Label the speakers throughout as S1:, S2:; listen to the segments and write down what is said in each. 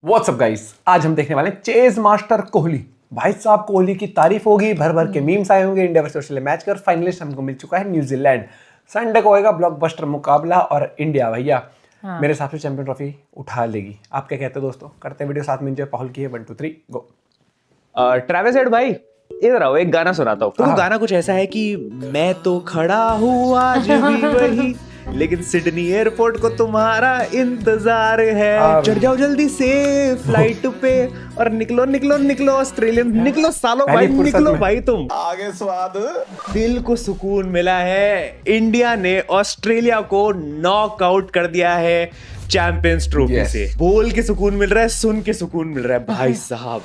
S1: WhatsApp guys, आज हम देखने वाले हैं चेज मास्टर कोहली। भाई साहब, कोहली की तारीफ होगी, भर भर के मीम्स आए होंगे। इंडिया वर्सेस ऑस्ट्रेलिया मैच कर फाइनलिस्ट हमको मिल चुका है न्यूजीलैंड। संडे को होएगा ब्लॉकबस्टर मुकाबला और इंडिया भैया मेरे हिसाब से चैंपियन ट्रॉफी उठा लेगी। आप क्या कहते हो दोस्तों? करते हैं वीडियो साथ में। एंजॉय। पहल की है 1 2 3 गो।
S2: ट्रेविस हेड भाई, इधर आओ, एक गाना सुनाता हूँ। तो वो गाना कुछ ऐसा है कि मैं तो खड़ा हूँ आज भी वही, लेकिन सिडनी एयरपोर्ट को तुम्हारा इंतजार है। चढ़ जाओ जल्दी से फ्लाइट पे और निकलो निकलो निकलो ऑस्ट्रेलियन, निकलो सालो भाई, निकलो भाई तुम आगे। स्वाद दिल को सुकून मिला है, इंडिया ने ऑस्ट्रेलिया को नॉकआउट कर दिया है चैंपियंस ट्रॉफी से। बोल के सुकून मिल रहा है, सुन के सुकून मिल रहा है भाई साहब।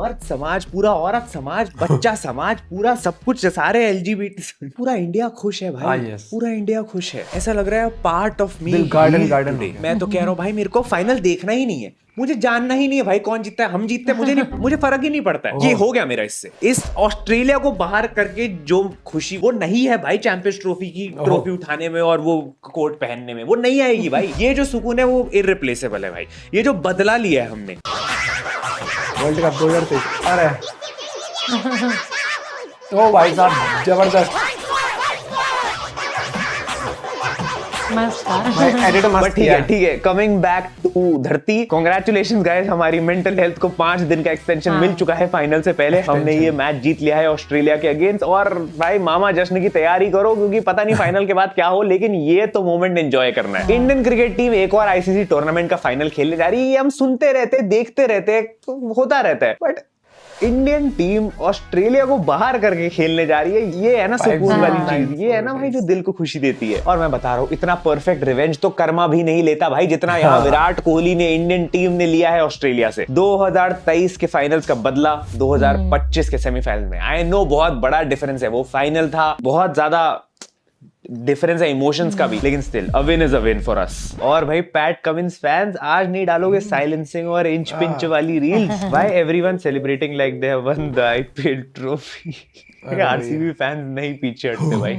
S2: मर्द समाज, पूरा औरत समाज, बच्चा समाज, पूरा सब कुछ, सारे LGBT, पूरा इंडिया खुश है भाई। पूरा इंडिया खुश है, ऐसा लग रहा है पार्ट ऑफ मी। गार्डन मैं तो कह रहा हूँ भाई, मेरे को फाइनल देखना ही नहीं है, मुझे जानना ही नहीं है भाई कौन जीतता है, हम जीतते हैं, मुझे नहीं, मुझे फर्क ही नहीं पड़ता है। ये हो गया मेरा इससे। इस ऑस्ट्रेलिया को बाहर करके जो खुशी वो नहीं है भाई चैंपियंस ट्रॉफी की ट्रॉफी उठाने में और वो कोट पहनने में, वो नहीं आएगी भाई। ये जो सुकून है वो इररिप्लेसेबल है भाई। ये जो बदला लिया है हमने
S1: वर्ल्ड कप 2023, अरे तो भाई साहब जबरदस्त।
S2: ठीक है। कमिंग बैक टू धरती, कांग्रेचुलेशंस गाइस, हमारी मेंटल हेल्थ को 5 दिन का एक्सटेंशन मिल चुका है फाइनल से पहले। हमने ये मैच जीत लिया है ऑस्ट्रेलिया के अगेंस्ट। और भाई मामा जश्न की तैयारी करो, क्योंकि पता नहीं फाइनल के बाद क्या हो, लेकिन ये तो मोमेंट एंजॉय करना है। इंडियन क्रिकेट टीम एक और आईसीसी टूर्नामेंट का फाइनल खेलने जा रही है। ये हम सुनते रहते, देखते रहते, तो होता रहता है, बट इंडियन टीम ऑस्ट्रेलिया को बाहर करके खेलने जा रही है। ये है ना सुकून वाली चीज, ये है ना भाई जो दिल को खुशी देती है। और मैं बता रहा हूँ, इतना परफेक्ट रिवेंज तो कर्मा भी नहीं लेता भाई, जितना यहाँ विराट कोहली ने, इंडियन टीम ने लिया है ऑस्ट्रेलिया से। 2023 के फाइनल्स का बदला 2025 के सेमीफाइनल में। आई नो बहुत बड़ा डिफरेंस है, वो फाइनल था, बहुत ज्यादा डिफरेंस है इमोशंस का भी, लेकिन still a win is a win for us. और भाई पैट कमिंस फैंस, आज नहीं डालोगे साइलेंसिंग और इंच पिंच वाली रील्स? भाई everyone celebrating like they have one the IPL trophy. RCB fans नहीं पीछे हटते भाई,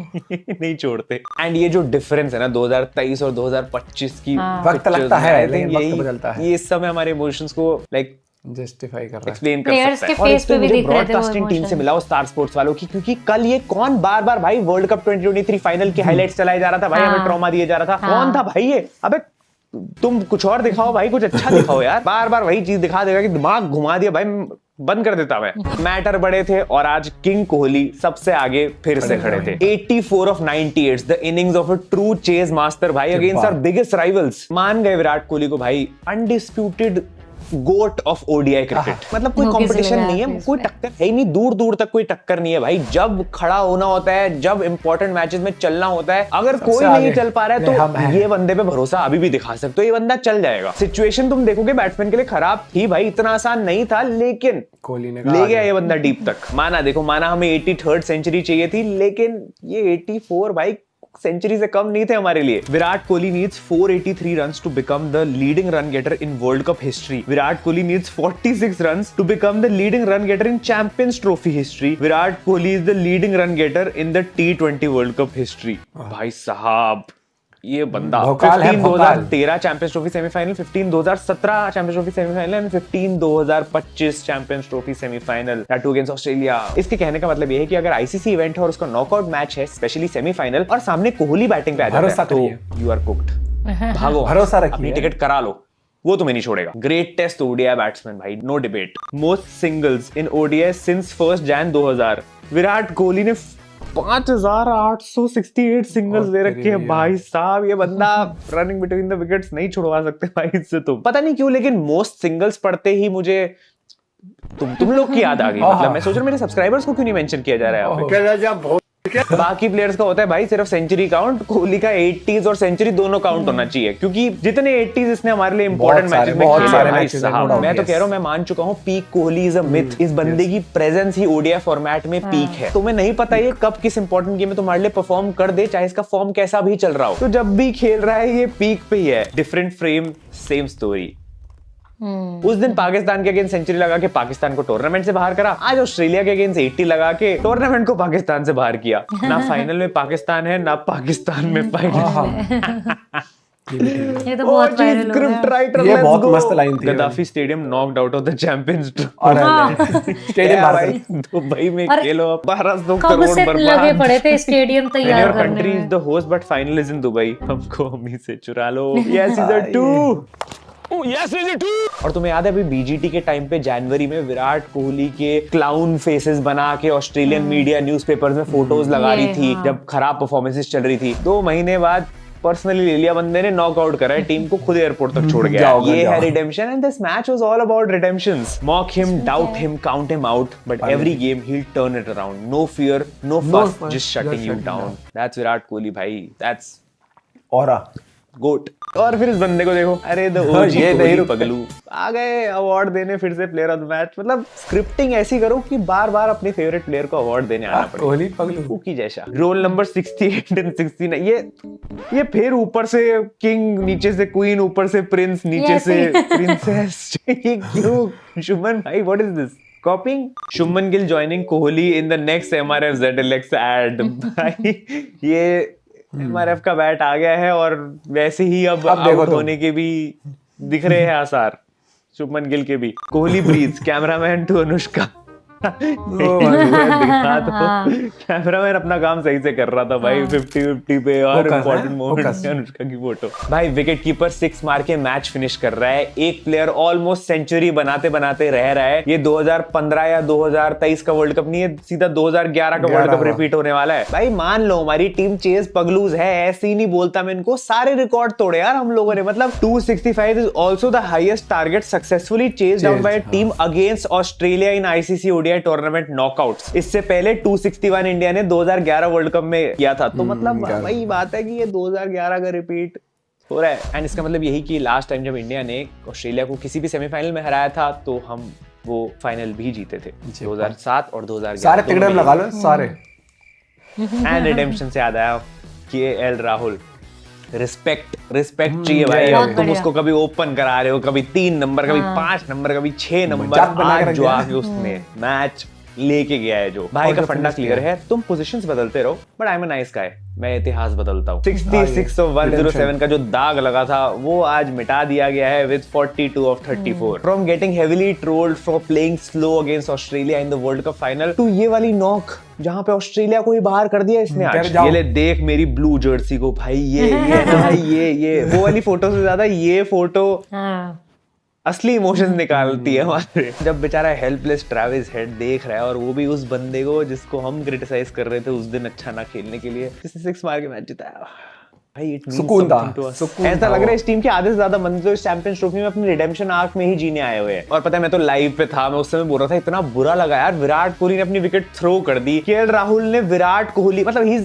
S2: नहीं छोड़ते। एंड ये जो डिफरेंस है ना 2023 और 2025 की,
S1: वक्त लगता है, लेकिन वक्त बदलता है।
S2: ये इस समय हमारे इमोशंस को लाइक
S1: जस्टिफाई कर रहा है,
S2: एक्सप्लेन कर सकता है। और इससे मुझे ब्रॉडकास्टिंग टीम से मिला वो स्टार स्पोर्ट्स वालों की, क्योंकि कल ये कौन बार बार भाई वर्ल्ड कप 2023 फाइनल की हाइलाइट्स चलाया जा रहा था भाई, हमें ट्रॉमा दिया जा रहा था। कौन था भाई ये? अबे तुम कुछ और दिखाओ भाई, कुछ अच्छा दिखाओ यार। बार बार वही चीज दिखा देगा कि दिमाग घुमा दिया भाई, बंद कर देता मैं। मैटर बड़े थे और आज किंग कोहली सबसे आगे फिर से खड़े थे। 84 of 98, the innings of a true chase master भाई अगेंस्ट आवर बिगेस्ट राइवल्स। मान गए विराट कोहली को भाई undisputed GOAT of ODI cricket. मतलब कोई कंपटीशन नहीं है, कोई टक्कर है ही नहीं, दूर दूर तक कोई टक्कर नहीं है भाई। जब खड़ा होना होता है, जब इंपॉर्टेंट मैचेस में चलना होता है, अगर कोई नहीं चल पा रहा है तो ये बंदे पे भरोसा अभी भी दिखा सकते हो, ये बंदा चल जाएगा। सिचुएशन तुम देखोगे बैट्समैन के लिए खराब थी भाई, इतना आसान नहीं था, लेकिन
S1: कोहली ने
S2: ले गया ये बंदा डीप तक। माना, देखो माना हमें 83rd सेंचुरी चाहिए थी, लेकिन ये 84 भाई सेंचुरी से कम नहीं थे हमारे लिए। Virat Kohli needs 483 runs to become the leading run getter in world cup history. Virat Kohli needs 46 runs to become the leading run getter in champions trophy history. Virat Kohli is the leading run getter in the T20 world cup history. भाई साहब ये बंदा 15 2013 champions trophy semifinal, 15 2017 champions trophy semifinal and 15 2025 champions trophy semifinal, that too against Australia. इसके कहने का मतलब ये है कि अगर आईसीसी इवेंट है और उसका नॉकआउट मैच है, स्पेशली सेमीफाइनल, और सामने कोहली बैटिंग पे आ जाता है, तो यू आर कुक्ड। भागो, भरोसा रखिए, अपनी टिकट करा लो, वो तुम्हें नहीं छोड़ेगा। ग्रेटेस्ट ओडीआई बैट्समैन भाई, no debate. Most singles in ODI since 1 Jan 2000। Virat Kohli ने 5868 सिंगल्स दे रखे हैं भाई साहब। ये बंदा रनिंग बिटवीन द विकेट्स नहीं छुड़वा सकते भाई इससे। तुम पता नहीं क्यों, लेकिन मोस्ट सिंगल्स पढ़ते ही मुझे तुम लोग की याद आ गई। मतलब मैं सोच रहा हूँ मेरे सब्सक्राइबर्स को क्यों नहीं मेंशन किया जा रहा है। बाकी प्लेयर्स का होता है भाई सिर्फ सेंचुरी काउंट, कोहली का 80s और सेंचुरी दोनों काउंट होना चाहिए, क्योंकि जितने 80s इसने हमारे लिए इंपॉर्टेंट मैचेस में खेले भाई साहब। मैं तो कह रहा हूँ, मैं मान चुका हूँ peak Kohli is a myth. इस बंदे की प्रेजेंस ही ओडीआई फॉर्मेट में पीक है। तुम्हें नहीं पता ये कब किस इंपॉर्टेंट गेम में तुम्हारे लिए परफॉर्म कर दे, चाहे इसका फॉर्म कैसा भी चल रहा हो। तो जब भी खेल रहा है ये पीक पे ही है। Different frame, same story. उस दिन पाकिस्तान के अगेंस्ट सेंचुरी लगा के पाकिस्तान को टूर्नामेंट से बाहर करा, आज ऑस्ट्रेलिया के अगेंस्ट 80 लगा के टूर्नामेंट को पाकिस्तान से बाहर किया। ना फाइनल में पाकिस्तान है, ना पाकिस्तान में फाइनल।
S3: ये तो बहुत वायरल हो
S2: स्क्रिप्ट
S3: गया।
S2: राइटर,
S1: ये बहुत मस्त लाइन थी।
S2: Gaddafi stadium knocked out of the champions
S1: और स्टेडियम
S2: भाई दुबई में
S3: और
S2: खेलो 1200
S3: कब
S2: करोड़
S3: से लगे
S2: बर्बाद।
S3: पड़े थे स्टेडियम
S2: When
S3: तैयार
S2: your
S3: करने
S2: country is
S3: में।
S2: the host but final is in Dubai, हमको हमी से चुरा लो। Yes season 2। Yes season 2। और तुम्हें याद है अभी बीजीटी के टाइम पे जनवरी में विराट कोहली के क्लाउन फेसेस बना के ऑस्ट्रेलियन मीडिया न्यूज़पेपर्स में फोटोज लगा रही थी जब खराब परफॉर्मेंसेस चल रही थी। 2 महीने बाद पर्सनली ले लिया बंदे ने, नॉकआउट करा है टीम को, खुद एयरपोर्ट तक छोड़ गया। ये है redemption and this match was all about redemptions. Mock him, doubt him, count him out, but every game he will turn it around. No fear, no fuss, just shutting you down. That's Virat Kohli भाई, that's
S1: aura
S2: गोट। और फिर इस बंदे को देखो, अरे the OG Kohli पगलू आ गए award देने फिर से प्लेयर ऑफ द मैच। मतलब स्क्रिप्टिंग ऐसी करो कि बार बार अपने फेवरेट प्लेयर को अवार्ड देने आना पड़े।
S1: कोहली पगलू
S2: की जैसा। रोल नंबर 68 एंड 69, ये फिर ऊपर से किंग, नीचे से क्वीन, ऊपर से प्रिंस, नीचे से प्रिंसेस। ये क्यों शुभमन भाई, what is this? Copying? Shubman Gill joining Kohli in the next MRF ZLX ad. भाई ये MRF का बैट आ गया है और वैसे ही अब आउट होने के भी दिख रहे हैं आसार शुभमन गिल के भी। Kohli breeze, cameraman to Anushka. Cameraman अपना काम सही से कर रहा था भाई, 50-50 पे और इम्पोर्टेंट मोमेंट में अनुष्का की फोटो। भाई विकेट कीपर 6 मार के मैच फिनिश कर रहा है। एक प्लेयर ऑलमोस्ट सेंचुरी बनाते बनाते रह रहा है। ये 2015 या 2023 का वर्ल्ड कप नहीं है, सीधा 2011 का वर्ल्ड कप रिपीट होने वाला है। भाई मान लो हमारी टीम चेज पगलूज है, ऐसे ही नहीं बोलता मैं इनको, सारे रिकॉर्ड तोड़े यार हम लोगों ने। मतलब 265 is also the highest target successfully chased down by team against Australia in ICC ODI tournament knockouts. इससे पहले 261 इंडिया ने 2011 वर्ल्ड कप में किया था। तो मतलब वही बात है कि ये 2011 का रिपीट हो रहा है। एंड इसका मतलब यही कि लास्ट टाइम जब इंडिया ने ऑस्ट्रेलिया को किसी भी सेमीफाइनल में हराया था तो हम वो फाइनल भी जीते थे 2007 और 2011।
S1: सारे तिकड़म लगा लो सारे।
S2: एंड रिडेम्पशन से याद आया KL राहुल, रिस्पेक्ट चाहिए भाई। अब तुम उसको कभी ओपन करा रहे हो, कभी 3 नंबर, कभी 5 नंबर, कभी 6 नंबर। आज जो आके उसने मैच लेके गया है, जो भाई का फंडा क्लियर है। तुम पोजीशंस बदलते रहो but I am a nice guy, मैं इतिहास बदलता हूँ। 66 of 107 का जो दाग लगा था वो आज मिटा दिया गया है with 42 of 34। From getting heavily trolled for playing slow against Australia in the world cup final to ये वाली नॉक जहां पे ऑस्ट्रेलिया को ही बाहर कर दिया इसने आज। ये ले देख मेरी ब्लू जर्सी को भाई, ये ना भाई, ये वो वाली फोटो से ज्यादा ये फोटो असली इमोशंस निकालती है हमारे। जब बेचारा हेल्पलेस ट्रेविस हेड देख रहा है और वो भी उस बंदे को जिसको हम क्रिटिसाइज कर रहे थे उस दिन अच्छा ना खेलने के लिए, जिसने 6 मार के मैच जिताया भाई,
S1: सुकून था।
S2: ऐसा लग रहा है इस टीम के आधे से ज्यादा बंदे तो इस चैंपियंस ट्रॉफी में अपनी रिडेम्पशन आर्क में ही जीने आए हुए हैं। और पता है मैं तो लाइव पे था, मैं उस समय बोल रहा था इतना बुरा लगा यार, विराट कोहली ने अपनी विकेट थ्रो कर दी। KL राहुल ने विराट कोहली, मतलब he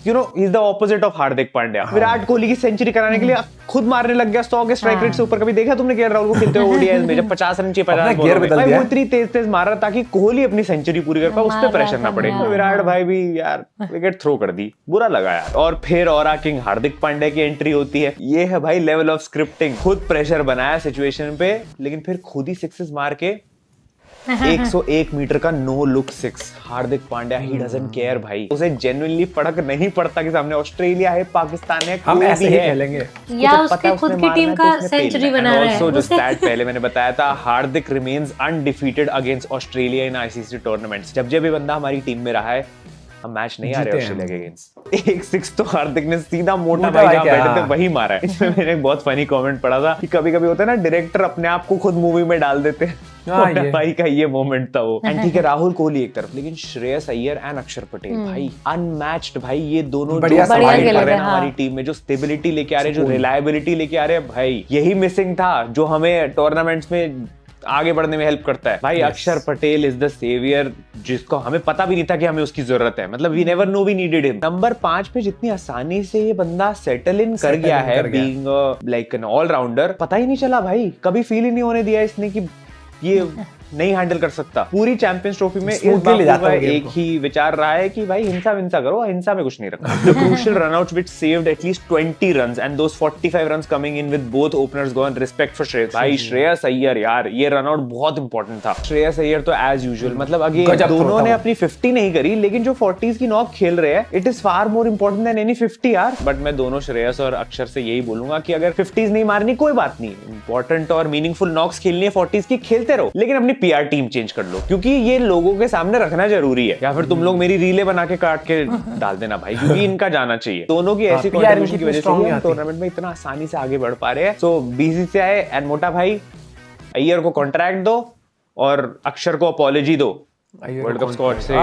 S2: is the opposite of Hardik Pandya. Virat Kohli की सेंचुरी कराने के लिए खुद मारने लग गया 100 के स्ट्राइक रेट से ऊपर। कभी देखा तुमने KL राहुल को खेलते हुए ODIs में, जब 50 रन चाहिए 50 बॉल में भाई वो इतनी तेज मार रहा ताकि कोहली अपनी सेंचुरी पूरी कर पाए, उस पे प्रेशर ना पड़े। तो विराट भाई भी यार विकेट थ्रो कर दी, बुरा लगा यार। और फिर ऑरा किंग हार्दिक पांड्या की एंट्री होती है। ये है भाई लेवल ऑफ स्क्रिप्टिंग। खुद प्रेशर बनाया सिचुएशन पे, लेकिन फिर खुद ही सिक्सेस मार के 101 मीटर का no look 6। Hardik Pandya he doesn't care भाई, उसे जेन्युइनली फर्क नहीं पड़ता कि सामने ऑस्ट्रेलिया है, पाकिस्तान है,
S1: हम ऐसे ही खेलेंगे
S3: या उसकी खुद की टीम का सेंचुरी बना रहा है।
S2: ऑल्सो जो स्टैट पहले मैंने बताया था, हार्दिक रिमेन्स अनडिफीटेड अगेंस्ट ऑस्ट्रेलिया इन ICC टूर्नामेंट्स। जब भी बंदा हमारी टीम में रहा है हम मैच नहीं आ रहे ऑस्ट्रेलिया के अगेंस्ट। एक 6 तो हार्दिक ने सीधा मोटा भाई जहां बैठे थे वही मारा है। इसमें मैंने एक बहुत फनी कमेंट पढ़ा था कि कभी कभी होता है ना डायरेक्टर अपने आप को खुद मूवी में डाल देते हैं। भाई का ये मोमेंट था वो। एंड ठीक है राहुल कोहली एक तरफ, लेकिन श्रेयस अय्यर एंड अक्षर पटेल भाई अनमैच्ड भाई। ये दोनों जो कर रहे हैं हमारी टीम में, जो स्टेबिलिटी लेके आ रहे हैं, जो रिलायबिलिटी लेके आ रहे हैं भाई, यही मिसिंग था जो हमें टूर्नामेंट्स में आगे बढ़ने में हेल्प करता है भाई। अक्षर पटेल इज द सेवियर, जिसको हमें पता भी नहीं था कि हमें उसकी जरूरत है। मतलब we never know we needed him. Number 5 पे जितनी आसानी से ये बंदा सेटल इन कर गया है, बीइंग लाइक एन ऑलराउंडर, पता ही नहीं चला भाई। कभी फील ही नहीं होने दिया इसने कि ये नहीं हैंडल कर सकता। पूरी चैंपियंस ट्रॉफी में इस
S1: Smoothly ले
S2: बात
S1: जाता
S2: का
S1: है game
S2: एक
S1: को।
S2: ही विचार रहा है कि भाई हिंसा विंसा करो, हिंसा में कुछ नहीं रखा। The crucial runouts which saved at least 20 runs and those 45 runs coming in with both openers gone, respect for Shreyas। भाई श्रेयस अय्यर यार, ये रनआउट बहुत इंपॉर्टेंट था। श्रेयस अय्यर तो एज यूजुअल, मतलब अगे
S1: गजब
S2: दोनों
S1: थ्रो
S2: ने
S1: था।
S2: अपनी 50 नहीं करी, लेकिन जो 40s की नॉक खेल रहे हैं, it is far more important than any 50 यार। बट मैं दोनों श्रेयस और अक्षर से यही बोलूंगा कि अगर 50s नहीं मारनी कोई बात नहीं, इंपॉर्टेंट और मीनिंगफुल नॉक्स खेलनी है 40s की, खेलते रहो, लेकिन अपनी पीआर टीम चेंज कर लो, क्योंकि ये लोगों के सामने रखना जरूरी है। या फिर तुम लोग मेरी रीले बना के काट के डाल देना भाई, क्योंकि इनका जाना चाहिए। दोनों की ऐसी
S1: PR
S2: कंट्रीब्यूशन की
S1: इनकी
S2: वजह से
S1: strong
S2: ही हम
S1: आती।
S2: टूर्नामेंट में इतना आसानी से आगे बढ़ पा रहे हैं। सो बीसीसीआई एंड मोटा भाई, अय्यर को कॉन्ट्रैक्ट दो और अक्षर को अपॉलॉजी दो वर्ल्ड कप स्क्वाड से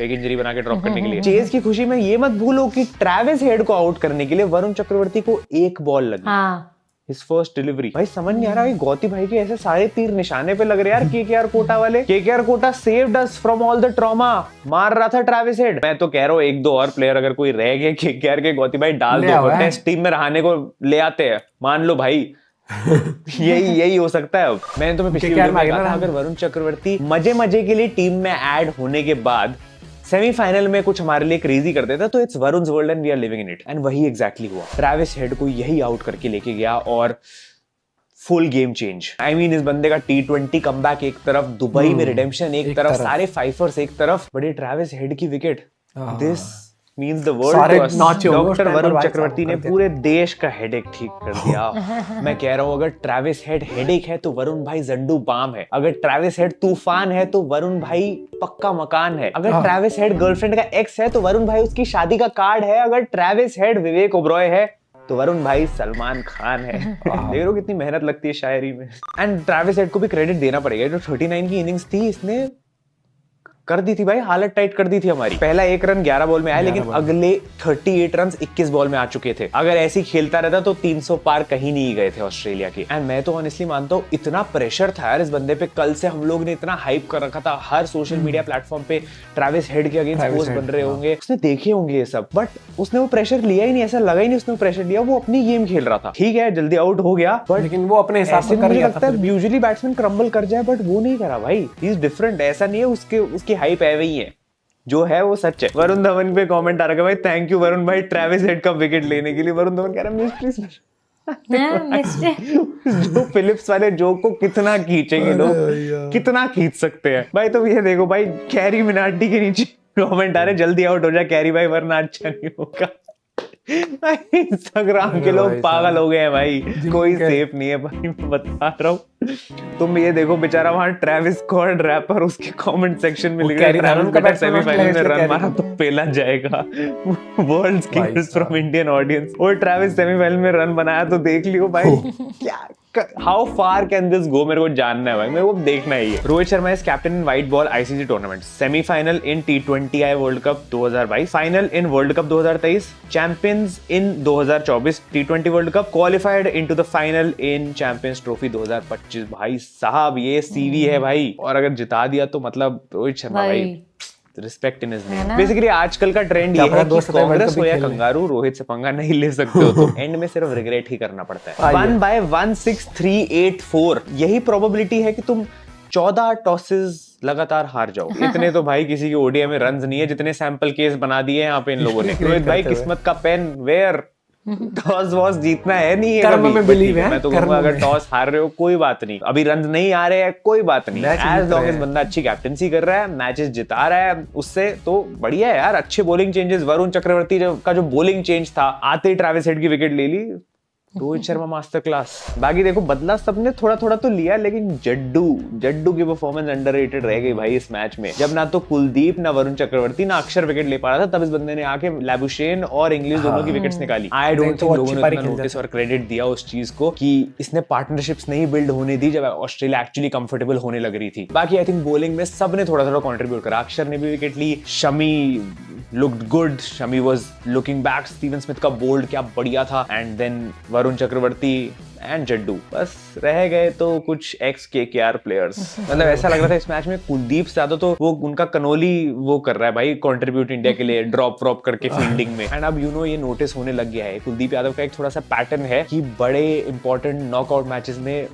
S2: एक इंजरी बना के ड्रॉप करने के लिए। चेज की खुशी में ये मत भूलो कि ट्रेविस हेड को आउट करने के लिए वरुण चक्रवर्ती को एक बॉल लगी।
S3: हाँ
S2: His first delivery। भाई समझ नहीं आ रहा, गौती भाई के ऐसे सारे तीर निशाने पे लग रहे यार। केकेआर कोटा वाले, KKR quota saved us from all the trauma। मार रहा था ट्रेविस हेड। मैं तो कह रहा हूँ एक दो और प्लेयर अगर कोई रह गए केकेआर के, गौती भाई डाल दो, टेस्ट टीम में रहाने को ले आते हैं, मान लो भाई। यही हो सकता है। अब मैंने तुम्हें पिछली वीडियो में कहा था, अगर वरुण चक्रवर्ती मजे के लिए टीम में ऐड होने के बाद सेमीफाइनल में कुछ हमारे लिए क्रेजी कर देता, तो it's Varun's world and we are living in it. And वही एग्जैक्टली हुआ। ट्रेविस हेड को यही आउट करके लेके गया और full game change. I mean इस बंदे का T20 कमबैक एक तरफ, दुबई में रिडेम्पशन एक तरफ, सारे फाइफर्स एक तरफ, बड़े ट्रेविस हेड की wicket. This means the world to us. Doctor Varun Chakravarthy ने पूरे देश का हेडेक ठीक कर दिया। मैं कह रहा हूँ, अगर ट्रेविस हेड हेडेक है तो वरुण भाई जंडू बाम है। अगर ट्रेविस हेड तूफान है तो वरुण भाई पक्का मकान है। अगर ट्रेविस हेड गर्लफ्रेंड का एक्स है तो वरुण भाई उसकी शादी का कार्ड है। अगर ट्रेविस हेड विवेक ओबरॉय है तो वरुण भाई सलमान खान है। देख लो कितनी मेहनत लगती है शायरी में। एंड ट्रेविस हेड को भी क्रेडिट देना पड़ेगा, जो 39 की इनिंग्स थी इसने कर दी थी भाई, हालत टाइट कर दी थी हमारी। पहला 1 रन 11 बॉल में आया, लेकिन अगले 38 रन 21 बॉल में आ चुके थे। अगर ऐसी खेलता रहता तो 300 पार कहीं नहीं गए थे ऑस्ट्रेलिया के। एंड मैं तो ऑनेस्टली मानता हूँ, इतना प्रेशर था यार इस बंदे पे। कल से हम लोग ने इतना हाइप कर रखा था, हर सोशल मीडिया प्लेटफॉर्म पे ट्रेविस हेड के अगेंस्ट पोस्ट बन रहे होंगे, उसने देखे होंगे ये सब, बट उसने वो प्रेशर लिया ही नहीं। ऐसा लगा ही नहीं उसने प्रेशर लिया, वो अपनी गेम खेल रहा था। ठीक है जल्दी आउट हो गया, बट
S1: लेकिन वो अपने हिसाब से कर लिया था।
S2: यूजुअली बैट्समैन क्रम्बल कर जाए, बट वो नहीं करा भाई। He is different. ऐसा नहीं है उसकी हाइप है वही है, जो है वो सच है। वरुण धवन पे कमेंट आ रहा है भाई, थैंक यू वरुण भाई ट्रेविस हेड का विकेट लेने के लिए। वरुण धवन कह रहा है जो फिलिप्स वाले जोक को कितना खींचेंगे लोग, कितना खींच सकते हैं भाई। तो ये देखो भाई, कैरी मिनाटी के नीचे कमेंट आ रहे, जल्दी आउट हो जाए कैरी भाई वरना अच्छा नहीं होगा। इंस्टाग्राम के लोग पागल हो गए हैं भाई, कोई सेफ नहीं है भाई, मैं बता रहा हूँ। तुम ये देखो बेचारा वहां ट्रेविस स्कॉट रैपर उसके कमेंट सेक्शन में लिख रहा है, ट्रेविस सेमीफाइनल में रन मारा तो पेला जाएगा। World's kings from Indian audience. और ट्रेविस सेमीफाइनल में रन बनाया तो देख लियो भाई, क्या how far can this go, मेरे को जानना है भाई, मेरे को देखना ही है। Rohit Sharma is captain in white ball ICC tournament, semifinal in T20I world cup 2022, final in world cup 2023, champions in 2024 T20 world cup, qualified into the final in champions trophy 2025। भाई साहब ये सीवी है भाई, और अगर जिता दिया तो मतलब रोहित शर्मा भाई respect in his name. Basically आजकल का ट्रेंड ये है कि कांग्रेस हो या कंगारू, रोहित से पंगा नहीं ले सकते हो, तो एंड में सिर्फ रिग्रेट ही करना पड़ता है। 1/16384 यही प्रोबेबिलिटी है कि तुम 14 टॉसेस लगातार हार जाओ। इतने तो भाई किसी के ओडीआई में रन्स नहीं है जितने सैंपल केस बना दिए यहाँ पे इन लोगों ने। रोहित भाई किस्मत का पेन वेयर, टॉस वॉस जीतना है नहीं है कभी। में बिलीव है। मैं तो कहूंगा अगर टॉस हार रहे हो कोई बात नहीं, अभी रन नहीं आ रहे हैं कोई बात नहीं, एज लॉन्ग एज बंदा अच्छी कैप्टेंसी कर रहा है, मैचेस जिता रहा है, उससे तो बढ़िया है यार। अच्छे बॉलिंग चेंजेस, वरुण चक्रवर्ती का जो बॉलिंग चेंज था, आते ही ट्रेविस हेड की विकेट ले ली, रोहित शर्मा मास्टर क्लास। बाकी देखो बदला सबने थोड़ा थोड़ा तो लिया, लेकिन जड्डू की परफॉर्मेंस अंडररेटेड रह गई भाई इस मैच में। जब ना तो कुलदीप, ना वरुण चक्रवर्ती, ना अक्षर विकेट ले पा रहा था, तब इस बंदे ने आके लैबुशेन और इंग्लिश दोनों की विकेट्स निकाली। आई डोंट थिंक लोगों ने इतना नोटिस और क्रेडिट दिया उस चीज को कि इसने पार्टनरशिप्स नहीं बिल्ड होने दी जब ऑस्ट्रेलिया एक्चुअली कंफर्टेबल होने लग रही थी। बाकी आई थिंक बॉलिंग में सबने थोड़ा थोड़ा कंट्रीब्यूट करा। अक्षर ने भी विकेट ली, Shami looked good, Shami was looking back, Steven Smith का बोल्ड क्या बढ़िया था, and then Varun Chakravarthy and Jaddu. बस रह गए तो कुछ एक्स केकेआर प्लेयर्स। मतलब ऐसा लग रहा था इस मैच में कुलदीप से ज्यादा तो वो उनका कनोली वो कर रहा है भाई कंट्रीब्यूट इंडिया के लिए, ड्रॉप करके फील्डिंग में। एंड अब ये नोटिस होने लग गया है, कुलदीप यादव का एक थोड़ा सा पैटर्न है कि बड़े इंपॉर्टेंट नॉकआउट मैचेस में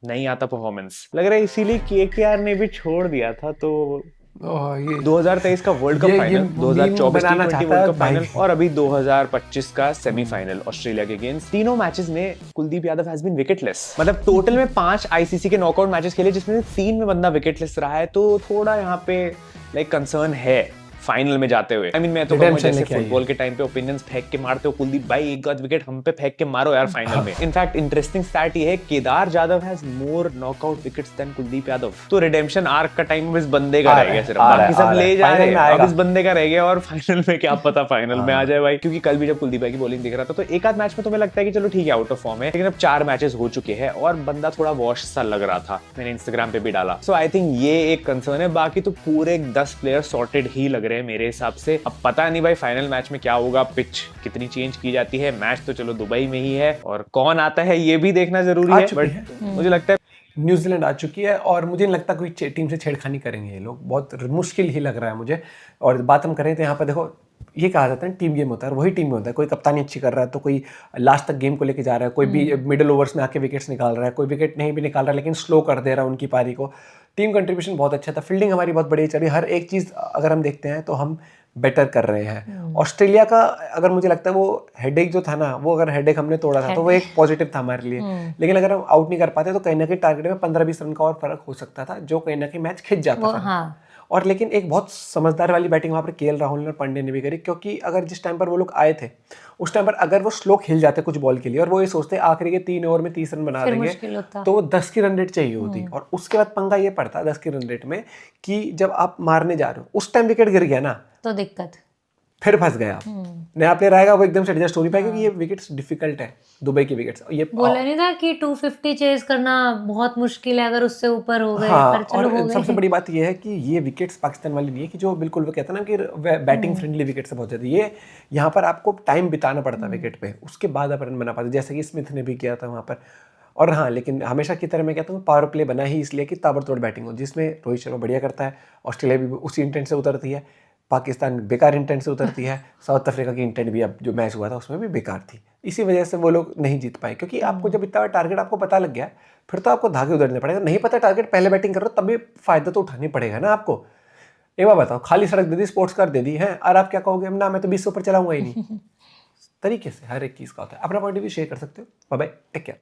S2: नहीं आता परफॉर्मेंस, लग रहा है इसीलिए केकेआर ने भी छोड़ दिया था। तो
S1: ये
S2: 2023 का वर्ल्ड कप
S1: ये
S2: फाइनल, 2024
S1: बनाना
S2: T20
S1: चाहता
S2: वर्ल्ड
S1: है
S2: कप फाइनल
S1: भाई।
S2: और अभी 2025 का सेमीफाइनल ऑस्ट्रेलिया के अगेंस्ट। तीनों मैचेस में Kuldeep Yadav has been wicketless. मतलब टोटल में 5 आईसीसी के नॉकआउट मैचेस खेले जिसमें से 3 में बंदा विकेटलेस रहा है। तो थोड़ा यहाँ पे लाइक कंसर्न है फाइनल में जाते हुए। मैं तो कहूंगा जैसे फुटबॉल के टाइम पे ओपिनियंस फेंक के मारते हो, कुलदीप भाई एक आध विकेट हम पे फेंक के मारो यार फाइनल में। इनफैक्ट इंटरेस्टिंग स्टैट ये है, Kedar Jadhav has more knockout wickets than Kuldeep Yadav. तो रिडेम्पशन आर्क का टाइम इस बंदे का रह गया, सिर्फ बाकी सब ले जा रहे हैं, अब इस बंदे का रह गया। और फाइनल में क्या पता फाइनल में आ जाए भाई, क्योंकि कल भी जब कुलदीप भाई की बॉलिंग दिख रहा था तो एक आध मैच में तुम्हें लगता है कि चलो ठीक है आउट ऑफ फॉर्म है, लेकिन अब 4 मैचेस हो चुके हैं और बंदा थोड़ा वॉश सा लग रहा था। मैंने इंस्टाग्राम पे भी डाला। सो आई थिंक ये एक कंसर्न है। बाकी तो पूरे 10 प्लेयर सॉर्टेड ही लग रहे हैं मेरे हिसाब से। अब पता नहीं भाई फाइनल मैच में क्या होगा, पिच कितनी चेंज की जाती है। मैच तो चलो दुबई में ही है और कौन आता है ये भी देखना जरूरी है, बट मुझे लगता है
S1: न्यूजीलैंड आ चुकी है और मुझे नहीं लगता कोई टीम से छेड़खानी करेंगे ये लोग, बहुत मुश्किल ही लग रहा है मुझे। और बात हम करें तो यहाँ पर देखो ये कहा जाता है टीम गेम होता है, वही टीम में होता है। कोई कप्तानी अच्छी कर रहा है तो कोई लास्ट तक गेम को लेके जा रहा है, कोई भी मिडिल ओवर्स में आके विकेट्स निकाल रहा है, कोई विकेट नहीं भी निकाल रहा है लेकिन स्लो कर दे रहा है उनकी पारी को। टीम कंट्रीब्यूशन बहुत अच्छा था, फील्डिंग हमारी बहुत बढ़िया चली, हर एक चीज़ अगर हम देखते हैं तो हम बेटर कर रहे हैं। ऑस्ट्रेलिया का अगर मुझे लगता है वो हेडेक जो था ना, वो अगर हेडेक हमने तोड़ा था तो वो एक पॉजिटिव था हमारे लिए। लेकिन अगर हम आउट नहीं कर पाते तो कहीं ना कहीं टारगेट में 15-20 रन का और फर्क हो सकता था, जो कहीं ना कहीं मैच खिंच जाता था।
S3: हाँ।
S1: और लेकिन एक बहुत समझदार वाली बैटिंग वहाँ पर केएल राहुल और पांड्या ने भी करी, क्योंकि अगर जिस टाइम पर वो लोग आए थे उस टाइम पर अगर वो स्लो खेल जाते कुछ बॉल के लिए और वो ये सोचते आखिरी के 3 ओवर में 30 रन बना देंगे तो वो 10 की रन रेट चाहिए होती। और उसके बाद पंगा ये पड़ता 10 की रन रेट में कि जब आप मारने जा रहे हो उस टाइम विकेट गिर गया ना
S3: तो दिक्कत,
S1: फिर फंस गया। नया प्लेयर आएगा वो एकदम से एडजस्ट हो नहीं पाएगा, क्योंकि ये विकेट्स डिफिकल्ट है दुबई की विकेट्स। ये
S3: बोला नहीं था कि 250 चेज करना बहुत मुश्किल है अगर उससे ऊपर हो गए।
S1: हाँ,
S3: पर चलो
S1: और
S3: हो गए।
S1: सबसे बड़ी बात ये है कि ये विकेट्स पाकिस्तान वाली नहीं है कि जो बिल्कुल वो कहता है ना कि बैटिंग फ्रेंडली विकेट से बहुत ज्यादा, ये यहाँ पर आपको टाइम बिताना पड़ता है विकेट पे, उसके बाद आप रन बना पाते, जैसे कि स्मिथ ने भी किया था वहाँ पर। और हाँ, लेकिन हमेशा की तरह मैं कहता हूँ पावर प्ले बना ही इसलिए कि ताबड़तोड़ बैटिंग हो, जिसमें रोहित शर्मा बढ़िया करता है, ऑस्ट्रेलिया भी उसी इंटेंट से उतरती है, पाकिस्तान बेकार इंटेंट से उतरती है, साउथ अफ्रीका की इंटेंट भी अब जो मैच हुआ था उसमें भी बेकार थी। इसी वजह से वो लोग नहीं जीत पाए, क्योंकि आपको जब इतना टारगेट आपको पता लग गया फिर तो आपको धागे उधरने पड़ेगा। नहीं पता टारगेट पहले बैटिंग कर रहे हो तब भी फायदा तो उठानी पड़ेगा ना आपको। एक बार बताओ, खाली सड़क दे दी, स्पोर्ट्स कार दे दी है और आप क्या कहोगे, ना मैं तो 20 से ऊपर चलाऊंगा ही नहीं। तरीके से हर एक चीज़ का होता है। अपना पॉइंट ऑफ व्यू शेयर कर सकते हो। Bye bye, take care.